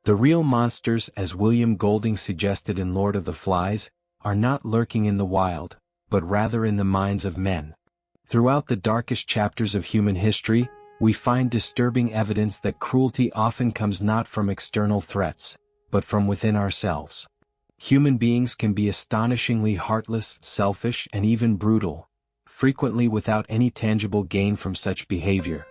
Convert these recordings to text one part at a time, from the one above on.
The real monsters, as William Golding suggested in Lord of the Flies, are not lurking in the wild, but rather in the minds of men. Throughout the darkest chapters of human history, we find disturbing evidence that cruelty often comes not from external threats, but from within ourselves. Human beings can be astonishingly heartless, selfish, and even brutal, frequently without any tangible gain from such behavior.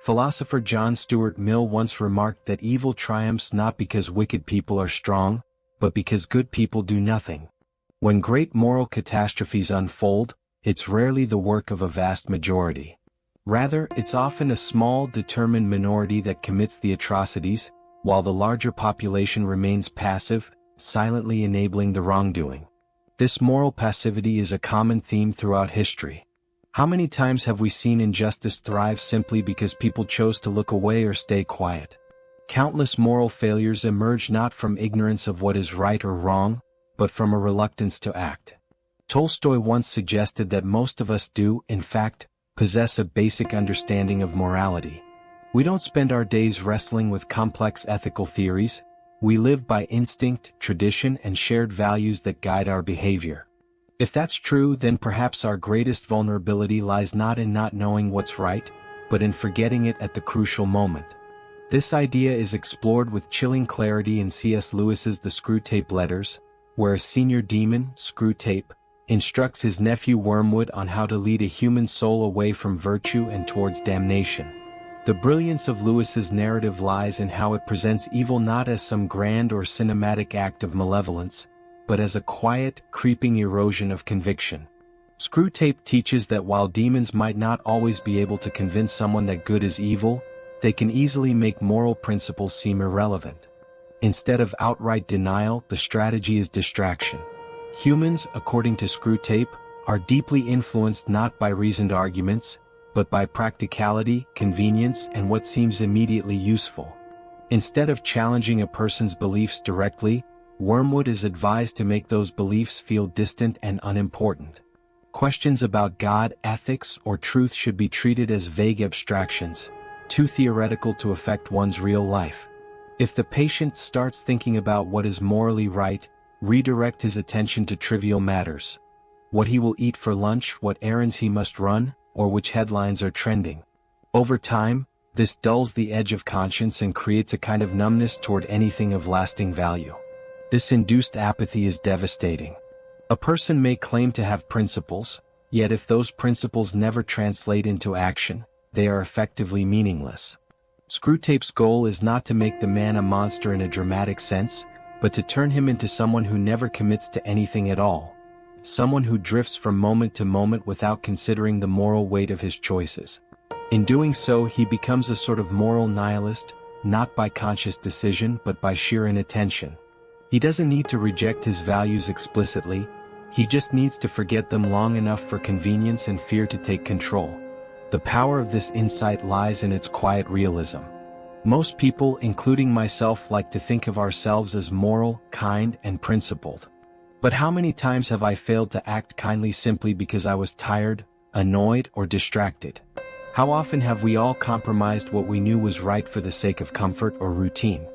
Philosopher John Stuart Mill once remarked that evil triumphs not because wicked people are strong, but because good people do nothing. When great moral catastrophes unfold, it's rarely the work of a vast majority. Rather, it's often a small, determined minority that commits the atrocities, while the larger population remains passive, silently enabling the wrongdoing. This moral passivity is a common theme throughout history. How many times have we seen injustice thrive simply because people chose to look away or stay quiet? Countless moral failures emerge not from ignorance of what is right or wrong, but from a reluctance to act. Tolstoy once suggested that most of us do, in fact, possess a basic understanding of morality. We don't spend our days wrestling with complex ethical theories. We live by instinct, tradition, and shared values that guide our behavior. If that's true, then perhaps our greatest vulnerability lies not in not knowing what's right, but in forgetting it at the crucial moment. This idea is explored with chilling clarity in C.S. Lewis's The Screwtape Letters, where a senior demon, Screwtape, instructs his nephew Wormwood on how to lead a human soul away from virtue and towards damnation. The brilliance of Lewis's narrative lies in how it presents evil not as some grand or cinematic act of malevolence, but as a quiet, creeping erosion of conviction. Screwtape teaches that while demons might not always be able to convince someone that good is evil, they can easily make moral principles seem irrelevant. Instead of outright denial, the strategy is distraction. Humans, according to Screwtape, are deeply influenced not by reasoned arguments, but by practicality, convenience, and what seems immediately useful. Instead of challenging a person's beliefs directly, Wormwood is advised to make those beliefs feel distant and unimportant. Questions about God, ethics, or truth should be treated as vague abstractions, too theoretical to affect one's real life. If the patient starts thinking about what is morally right, redirect his attention to trivial matters. What he will eat for lunch, what errands he must run, or which headlines are trending. Over time, this dulls the edge of conscience and creates a kind of numbness toward anything of lasting value. This induced apathy is devastating. A person may claim to have principles, yet if those principles never translate into action, they are effectively meaningless. Screwtape's goal is not to make the man a monster in a dramatic sense, but to turn him into someone who never commits to anything at all. Someone who drifts from moment to moment without considering the moral weight of his choices. In doing so, he becomes a sort of moral nihilist, not by conscious decision but by sheer inattention. He doesn't need to reject his values explicitly, he just needs to forget them long enough for convenience and fear to take control. The power of this insight lies in its quiet realism. Most people, including myself, like to think of ourselves as moral, kind, and principled. But how many times have I failed to act kindly simply because I was tired, annoyed, or distracted? How often have we all compromised what we knew was right for the sake of comfort or routine?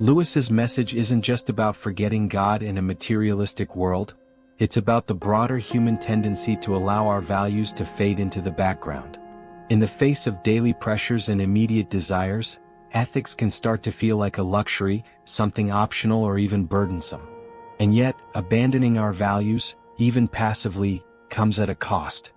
Lewis's message isn't just about forgetting God in a materialistic world, it's about the broader human tendency to allow our values to fade into the background. In the face of daily pressures and immediate desires, ethics can start to feel like a luxury, something optional or even burdensome. And yet, abandoning our values, even passively, comes at a cost.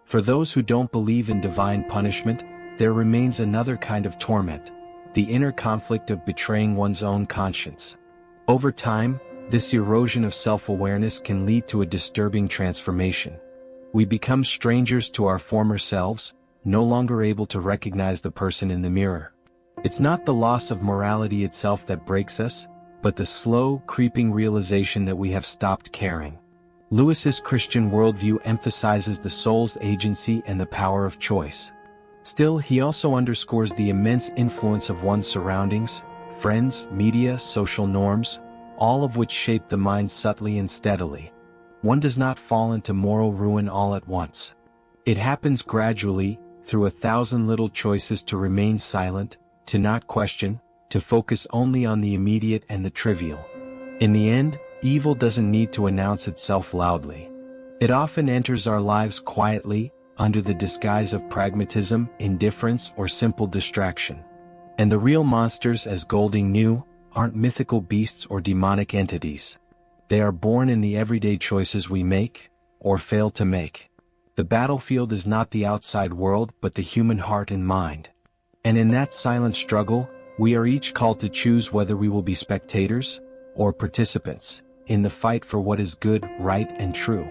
For those who don't believe in divine punishment, there remains another kind of torment. The inner conflict of betraying one's own conscience. Over time, this erosion of self-awareness can lead to a disturbing transformation. We become strangers to our former selves, no longer able to recognize the person in the mirror. It's not the loss of morality itself that breaks us, but the slow, creeping realization that we have stopped caring. Lewis's Christian worldview emphasizes the soul's agency and the power of choice. Still, he also underscores the immense influence of one's surroundings, friends, media, social norms, all of which shape the mind subtly and steadily. One does not fall into moral ruin all at once. It happens gradually, through 1,000 little choices to remain silent, to not question, to focus only on the immediate and the trivial. In the end, evil doesn't need to announce itself loudly. It often enters our lives quietly, under the disguise of pragmatism, indifference, or simple distraction. And the real monsters, as Golding knew, aren't mythical beasts or demonic entities. They are born in the everyday choices we make, or fail to make. The battlefield is not the outside world but the human heart and mind. And in that silent struggle, we are each called to choose whether we will be spectators, or participants, in the fight for what is good, right, and true.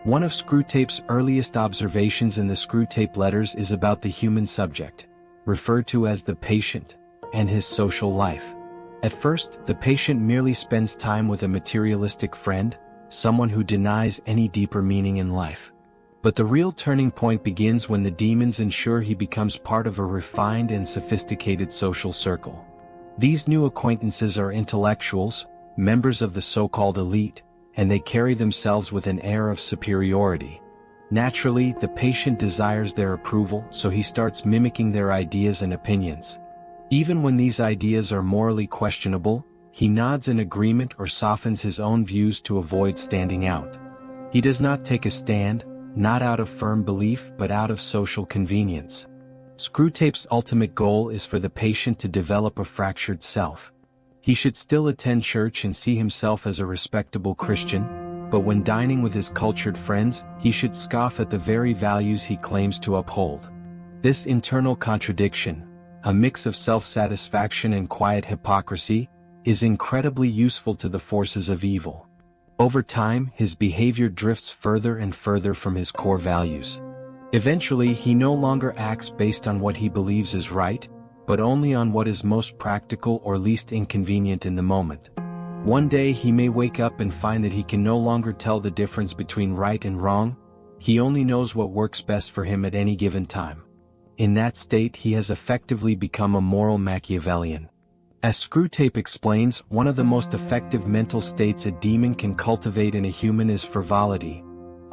One of Screwtape's earliest observations in the Screwtape Letters is about the human subject, referred to as the patient, and his social life. At first, the patient merely spends time with a materialistic friend, someone who denies any deeper meaning in life. But the real turning point begins when the demons ensure he becomes part of a refined and sophisticated social circle. These new acquaintances are intellectuals, members of the so-called elite, and they carry themselves with an air of superiority. Naturally, the patient desires their approval, so he starts mimicking their ideas and opinions. Even when these ideas are morally questionable, he nods in agreement or softens his own views to avoid standing out. He does not take a stand, not out of firm belief but out of social convenience. Screwtape's ultimate goal is for the patient to develop a fractured self. He should still attend church and see himself as a respectable Christian, but when dining with his cultured friends, he should scoff at the very values he claims to uphold. This internal contradiction, a mix of self-satisfaction and quiet hypocrisy, is incredibly useful to the forces of evil. Over time, his behavior drifts further and further from his core values. Eventually, he no longer acts based on what he believes is right, but only on what is most practical or least inconvenient in the moment. One day he may wake up and find that he can no longer tell the difference between right and wrong. He only knows what works best for him at any given time. In that state, he has effectively become a moral Machiavellian. As Screwtape explains, one of the most effective mental states a demon can cultivate in a human is frivolity,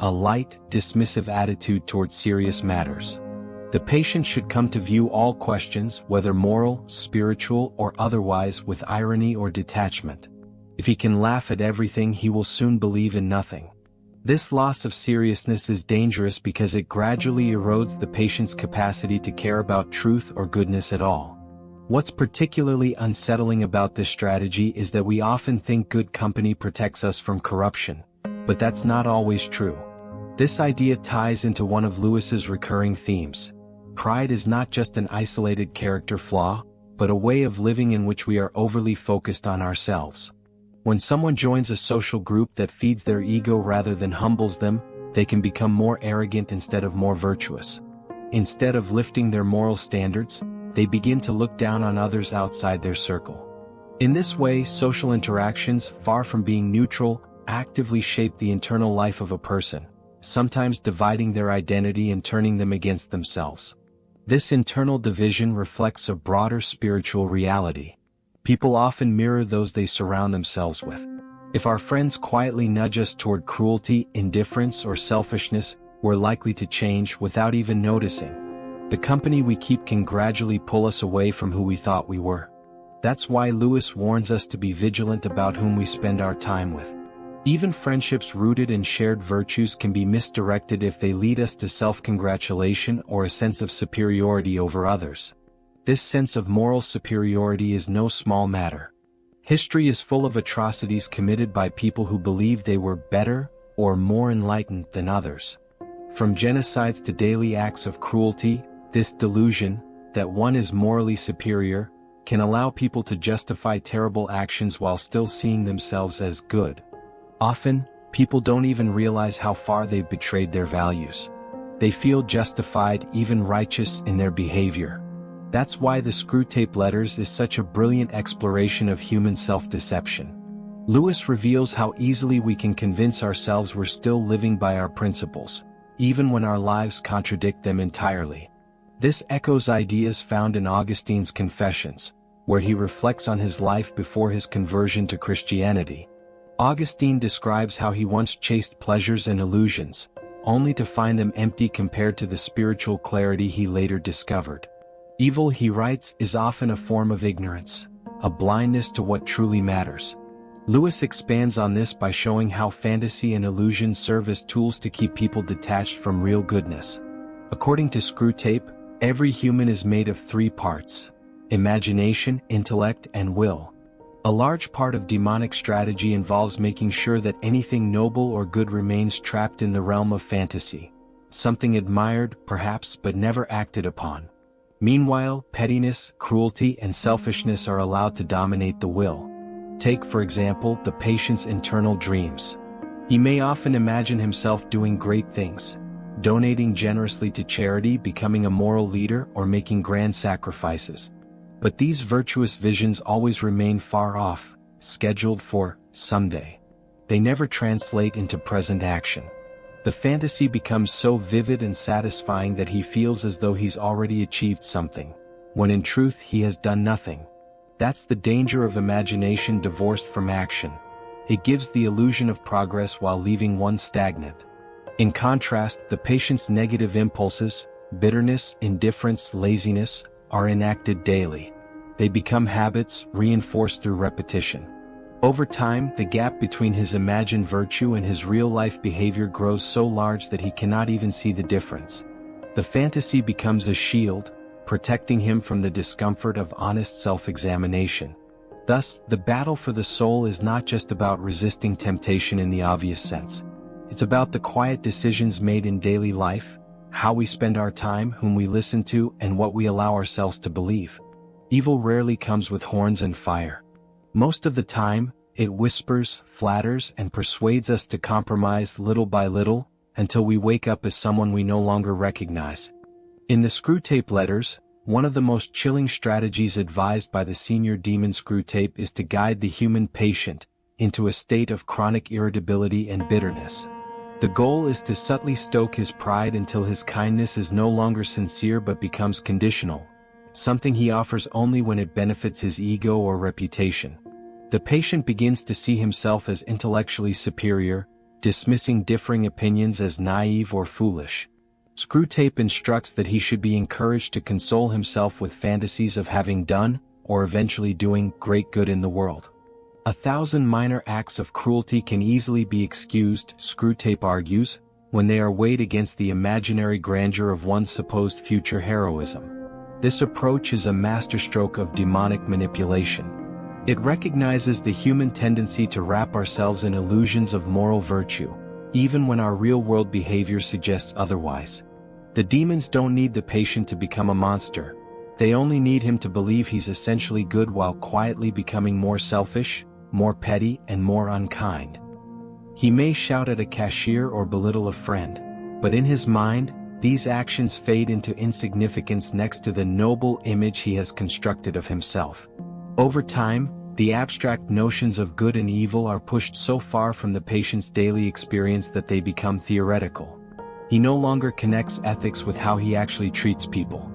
a light, dismissive attitude towards serious matters. The patient should come to view all questions, whether moral, spiritual, or otherwise, with irony or detachment. If he can laugh at everything, he will soon believe in nothing. This loss of seriousness is dangerous because it gradually erodes the patient's capacity to care about truth or goodness at all. What's particularly unsettling about this strategy is that we often think good company protects us from corruption, but that's not always true. This idea ties into one of Lewis's recurring themes. Pride is not just an isolated character flaw, but a way of living in which we are overly focused on ourselves. When someone joins a social group that feeds their ego rather than humbles them, they can become more arrogant instead of more virtuous. Instead of lifting their moral standards, they begin to look down on others outside their circle. In this way, social interactions, far from being neutral, actively shape the internal life of a person, sometimes dividing their identity and turning them against themselves. This internal division reflects a broader spiritual reality. People often mirror those they surround themselves with. If our friends quietly nudge us toward cruelty, indifference, or selfishness, we're likely to change without even noticing. The company we keep can gradually pull us away from who we thought we were. That's why Lewis warns us to be vigilant about whom we spend our time with. Even friendships rooted in shared virtues can be misdirected if they lead us to self-congratulation or a sense of superiority over others. This sense of moral superiority is no small matter. History is full of atrocities committed by people who believed they were better or more enlightened than others. From genocides to daily acts of cruelty, this delusion, that one is morally superior, can allow people to justify terrible actions while still seeing themselves as good. Often, people don't even realize how far they've betrayed their values. They feel justified, even righteous, in their behavior. That's why the Screwtape Letters is such a brilliant exploration of human self-deception. Lewis reveals how easily we can convince ourselves we're still living by our principles, even when our lives contradict them entirely. This echoes ideas found in Augustine's Confessions, where he reflects on his life before his conversion to Christianity. Augustine describes how he once chased pleasures and illusions, only to find them empty compared to the spiritual clarity he later discovered. Evil, he writes, is often a form of ignorance. a blindness to what truly matters. Lewis expands on this by showing how fantasy and illusion serve as tools to keep people detached from real goodness. According to Screwtape, every human is made of three parts: imagination, intellect, and will. A large part of demonic strategy involves making sure that anything noble or good remains trapped in the realm of fantasy. Something admired, perhaps, but never acted upon. Meanwhile, pettiness, cruelty, and selfishness are allowed to dominate the will. Take, for example, the patient's internal dreams. He may often imagine himself doing great things, donating generously to charity, becoming a moral leader, or making grand sacrifices. But these virtuous visions always remain far off, scheduled for someday. They never translate into present action. The fantasy becomes so vivid and satisfying that he feels as though he's already achieved something, when in truth he has done nothing. That's the danger of imagination divorced from action. It gives the illusion of progress while leaving one stagnant. In contrast, the patient's negative impulses, bitterness, indifference, laziness, are enacted daily. They become habits, reinforced through repetition. Over time, the gap between his imagined virtue and his real-life behavior grows so large that he cannot even see the difference. The fantasy becomes a shield, protecting him from the discomfort of honest self-examination. Thus, the battle for the soul is not just about resisting temptation in the obvious sense. It's about the quiet decisions made in daily life, how we spend our time, whom we listen to, and what we allow ourselves to believe. Evil rarely comes with horns and fire. Most of the time, it whispers, flatters, and persuades us to compromise little by little, until we wake up as someone we no longer recognize. In the Screwtape letters, one of the most chilling strategies advised by the senior demon Screwtape is to guide the human patient into a state of chronic irritability and bitterness. The goal is to subtly stoke his pride until his kindness is no longer sincere but becomes conditional, something he offers only when it benefits his ego or reputation. The patient begins to see himself as intellectually superior, dismissing differing opinions as naive or foolish. Screwtape instructs that he should be encouraged to console himself with fantasies of having done, or eventually doing, great good in the world. 1,000 minor acts of cruelty can easily be excused, Screwtape argues, when they are weighed against the imaginary grandeur of one's supposed future heroism. This approach is a masterstroke of demonic manipulation. It recognizes the human tendency to wrap ourselves in illusions of moral virtue, even when our real-world behavior suggests otherwise. The demons don't need the patient to become a monster. They only need him to believe he's essentially good while quietly becoming more selfish, more petty, and more unkind. He may shout at a cashier or belittle a friend, but in his mind, these actions fade into insignificance next to the noble image he has constructed of himself. Over time, the abstract notions of good and evil are pushed so far from the patient's daily experience that they become theoretical. He no longer connects ethics with how he actually treats people.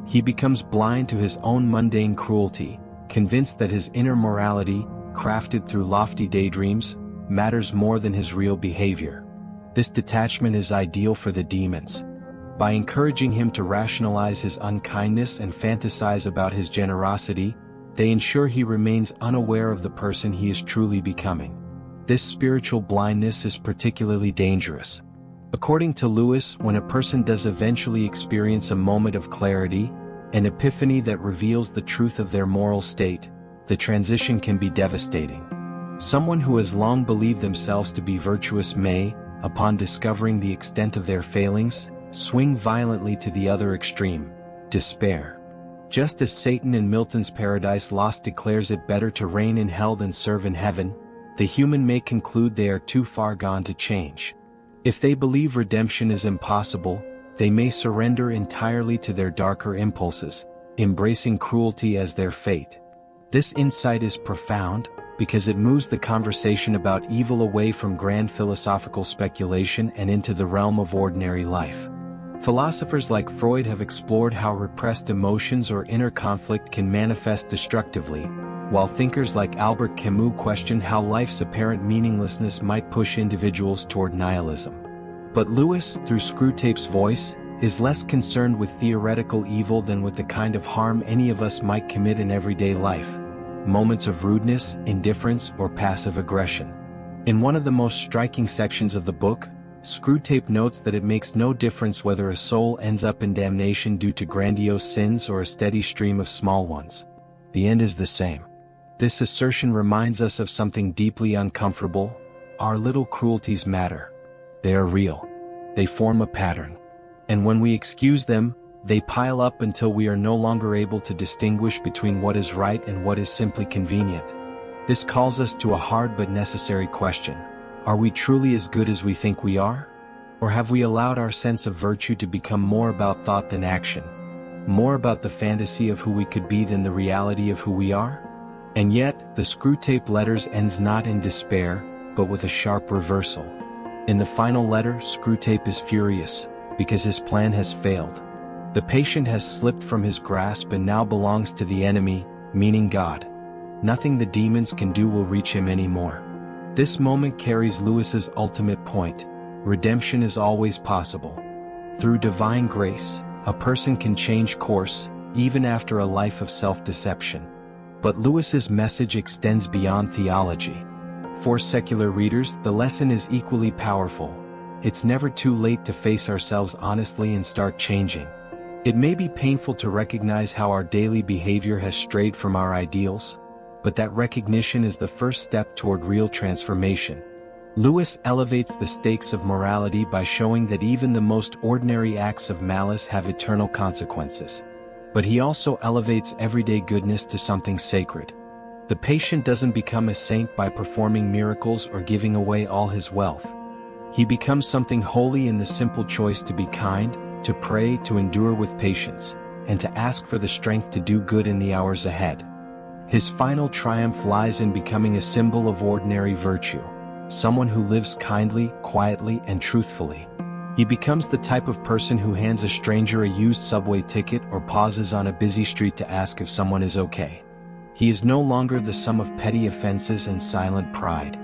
He becomes blind to his own mundane cruelty, convinced that his inner morality, crafted through lofty daydreams, matters more than his real behavior. This detachment is ideal for the demons. By encouraging him to rationalize his unkindness and fantasize about his generosity, they ensure he remains unaware of the person he is truly becoming. This spiritual blindness is particularly dangerous. According to Lewis, when a person does eventually experience a moment of clarity, an epiphany that reveals the truth of their moral state, the transition can be devastating. Someone who has long believed themselves to be virtuous may, upon discovering the extent of their failings, swing violently to the other extreme, despair. Just as Satan in Milton's Paradise Lost declares it better to reign in hell than serve in heaven, the human may conclude they are too far gone to change. If they believe redemption is impossible, they may surrender entirely to their darker impulses, embracing cruelty as their fate. This insight is profound, because it moves the conversation about evil away from grand philosophical speculation and into the realm of ordinary life. Philosophers like Freud have explored how repressed emotions or inner conflict can manifest destructively, while thinkers like Albert Camus question how life's apparent meaninglessness might push individuals toward nihilism. But Lewis, through Screwtape's voice, is less concerned with theoretical evil than with the kind of harm any of us might commit in everyday life. moments of rudeness, indifference, or passive aggression. In one of the most striking sections of the book, Screwtape notes that it makes no difference whether a soul ends up in damnation due to grandiose sins or a steady stream of small ones. The end is the same. This assertion reminds us of something deeply uncomfortable. Our little cruelties matter. They are real. They form a pattern. And when we excuse them, they pile up until we are no longer able to distinguish between what is right and what is simply convenient. This calls us to a hard but necessary question. Are we truly as good as we think we are? Or have we allowed our sense of virtue to become more about thought than action? More about the fantasy of who we could be than the reality of who we are? And yet, the Screwtape Letters ends not in despair, but with a sharp reversal. In the final letter, Screwtape is furious, because his plan has failed. The patient has slipped from his grasp and now belongs to the enemy, meaning God. Nothing the demons can do will reach him anymore. This moment carries Lewis's ultimate point. Redemption is always possible. Through divine grace, a person can change course, even after a life of self-deception. But Lewis's message extends beyond theology. For secular readers, the lesson is equally powerful. It's never too late to face ourselves honestly and start changing. It may be painful to recognize how our daily behavior has strayed from our ideals, but that recognition is the first step toward real transformation. Lewis elevates the stakes of morality by showing that even the most ordinary acts of malice have eternal consequences. But he also elevates everyday goodness to something sacred. The patient doesn't become a saint by performing miracles or giving away all his wealth. He becomes something holy in the simple choice to be kind, to pray, to endure with patience, and to ask for the strength to do good in the hours ahead. His final triumph lies in becoming a symbol of ordinary virtue, someone who lives kindly, quietly, and truthfully. He becomes the type of person who hands a stranger a used subway ticket or pauses on a busy street to ask if someone is okay. He is no longer the sum of petty offenses and silent pride.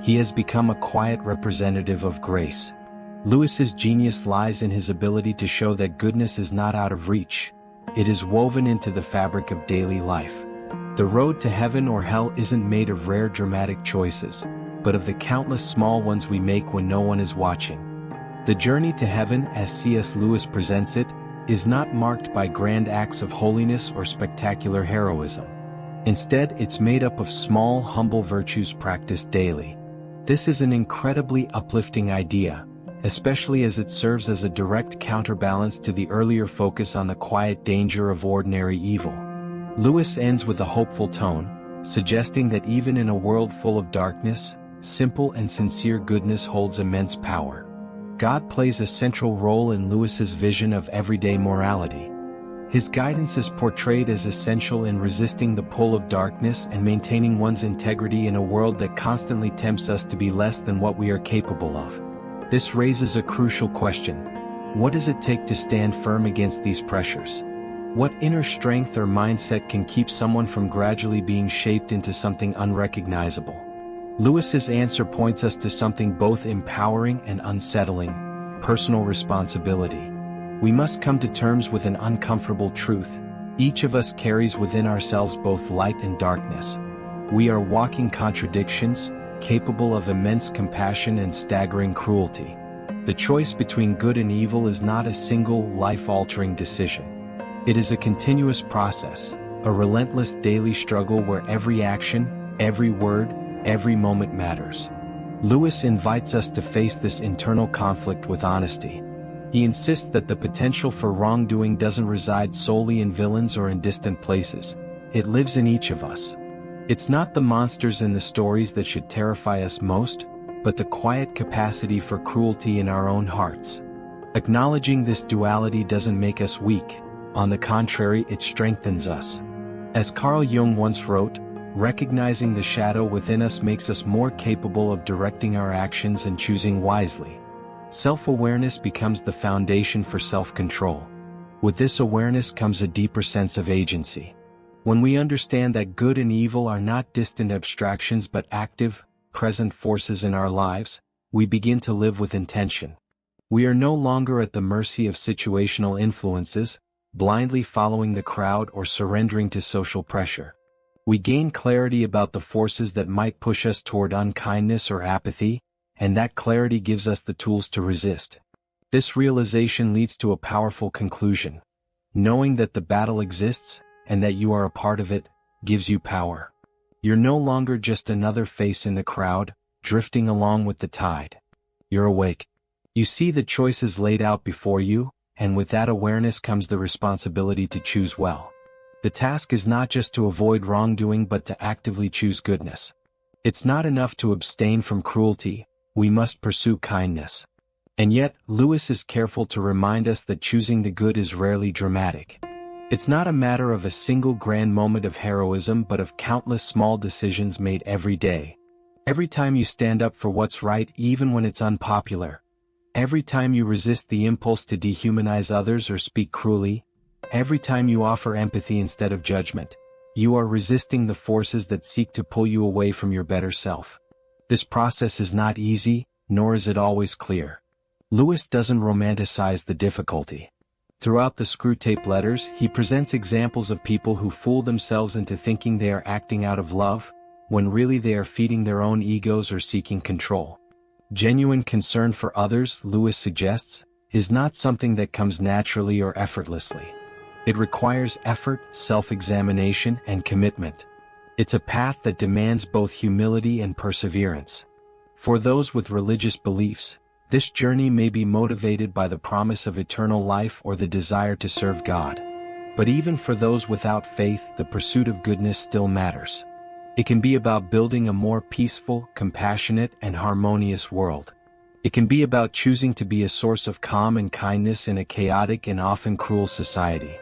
He has become a quiet representative of grace. Lewis's genius lies in his ability to show that goodness is not out of reach. It is woven into the fabric of daily life. The road to heaven or hell isn't made of rare dramatic choices, but of the countless small ones we make when no one is watching. The journey to heaven, as C.S. Lewis presents it, is not marked by grand acts of holiness or spectacular heroism. Instead, it's made up of small, humble virtues practiced daily. This is an incredibly uplifting idea, especially as it serves as a direct counterbalance to the earlier focus on the quiet danger of ordinary evil. Lewis ends with a hopeful tone, suggesting that even in a world full of darkness, simple and sincere goodness holds immense power. God plays a central role in Lewis's vision of everyday morality. His guidance is portrayed as essential in resisting the pull of darkness and maintaining one's integrity in a world that constantly tempts us to be less than what we are capable of. This raises a crucial question. What does it take to stand firm against these pressures? What inner strength or mindset can keep someone from gradually being shaped into something unrecognizable? Lewis's answer points us to something both empowering and unsettling: personal responsibility. We must come to terms with an uncomfortable truth. Each of us carries within ourselves both light and darkness. We are walking contradictions, capable of immense compassion and staggering cruelty. The choice between good and evil is not a single, life-altering decision. It is a continuous process, a relentless daily struggle where every action, every word, every moment matters. Lewis invites us to face this internal conflict with honesty. He insists that the potential for wrongdoing doesn't reside solely in villains or in distant places. It lives in each of us. It's not the monsters in the stories that should terrify us most, but the quiet capacity for cruelty in our own hearts. Acknowledging this duality doesn't make us weak. On the contrary, it strengthens us. As Carl Jung once wrote, recognizing the shadow within us makes us more capable of directing our actions and choosing wisely. Self-awareness becomes the foundation for self-control. With this awareness comes a deeper sense of agency. When we understand that good and evil are not distant abstractions but active, present forces in our lives, we begin to live with intention. We are no longer at the mercy of situational influences, blindly following the crowd or surrendering to social pressure. We gain clarity about the forces that might push us toward unkindness or apathy, and that clarity gives us the tools to resist. This realization leads to a powerful conclusion. Knowing that the battle exists, and that you are a part of it, gives you power. You're no longer just another face in the crowd, drifting along with the tide. You're awake. You see the choices laid out before you, and with that awareness comes the responsibility to choose well. The task is not just to avoid wrongdoing but to actively choose goodness. It's not enough to abstain from cruelty, we must pursue kindness. And yet, Lewis is careful to remind us that choosing the good is rarely dramatic. It's not a matter of a single grand moment of heroism but of countless small decisions made every day. Every time you stand up for what's right even when it's unpopular. Every time you resist the impulse to dehumanize others or speak cruelly. Every time you offer empathy instead of judgment. You are resisting the forces that seek to pull you away from your better self. This process is not easy, nor is it always clear. Lewis doesn't romanticize the difficulty. Throughout the Screwtape Letters, he presents examples of people who fool themselves into thinking they are acting out of love, when really they are feeding their own egos or seeking control. Genuine concern for others, Lewis suggests, is not something that comes naturally or effortlessly. It requires effort, self-examination, and commitment. It's a path that demands both humility and perseverance. For those with religious beliefs, this journey may be motivated by the promise of eternal life or the desire to serve God. But even for those without faith, the pursuit of goodness still matters. It can be about building a more peaceful, compassionate, and harmonious world. It can be about choosing to be a source of calm and kindness in a chaotic and often cruel society.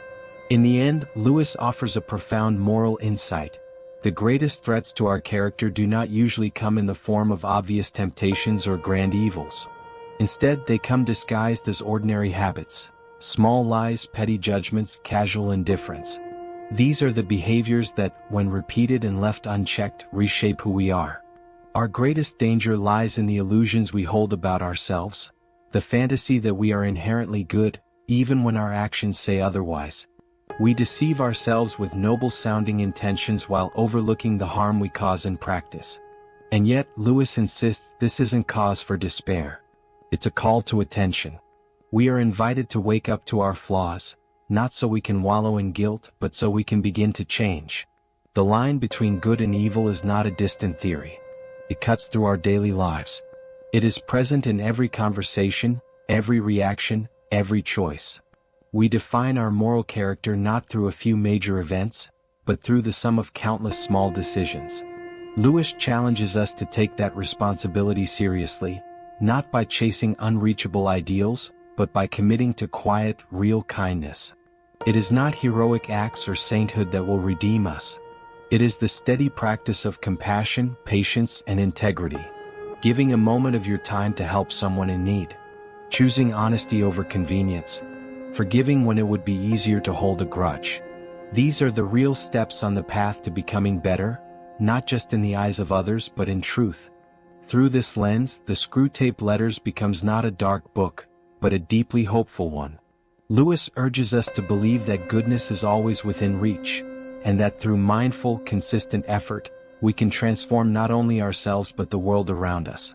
In the end, Lewis offers a profound moral insight. The greatest threats to our character do not usually come in the form of obvious temptations or grand evils. Instead, they come disguised as ordinary habits, small lies, petty judgments, casual indifference. These are the behaviors that, when repeated and left unchecked, reshape who we are. Our greatest danger lies in the illusions we hold about ourselves, the fantasy that we are inherently good, even when our actions say otherwise. We deceive ourselves with noble-sounding intentions while overlooking the harm we cause in practice. And yet, Lewis insists this isn't cause for despair. It's a call to attention. We are invited to wake up to our flaws, not so we can wallow in guilt, but so we can begin to change. The line between good and evil is not a distant theory. It cuts through our daily lives. It is present in every conversation, every reaction, every choice. We define our moral character not through a few major events, but through the sum of countless small decisions. Lewis challenges us to take that responsibility seriously, not by chasing unreachable ideals, but by committing to quiet, real kindness. It is not heroic acts or sainthood that will redeem us. It is the steady practice of compassion, patience, and integrity. Giving a moment of your time to help someone in need. Choosing honesty over convenience. Forgiving when it would be easier to hold a grudge. These are the real steps on the path to becoming better, not just in the eyes of others but in truth. Through this lens, the Screwtape Letters becomes not a dark book, but a deeply hopeful one. Lewis urges us to believe that goodness is always within reach, and that through mindful, consistent effort, we can transform not only ourselves but the world around us.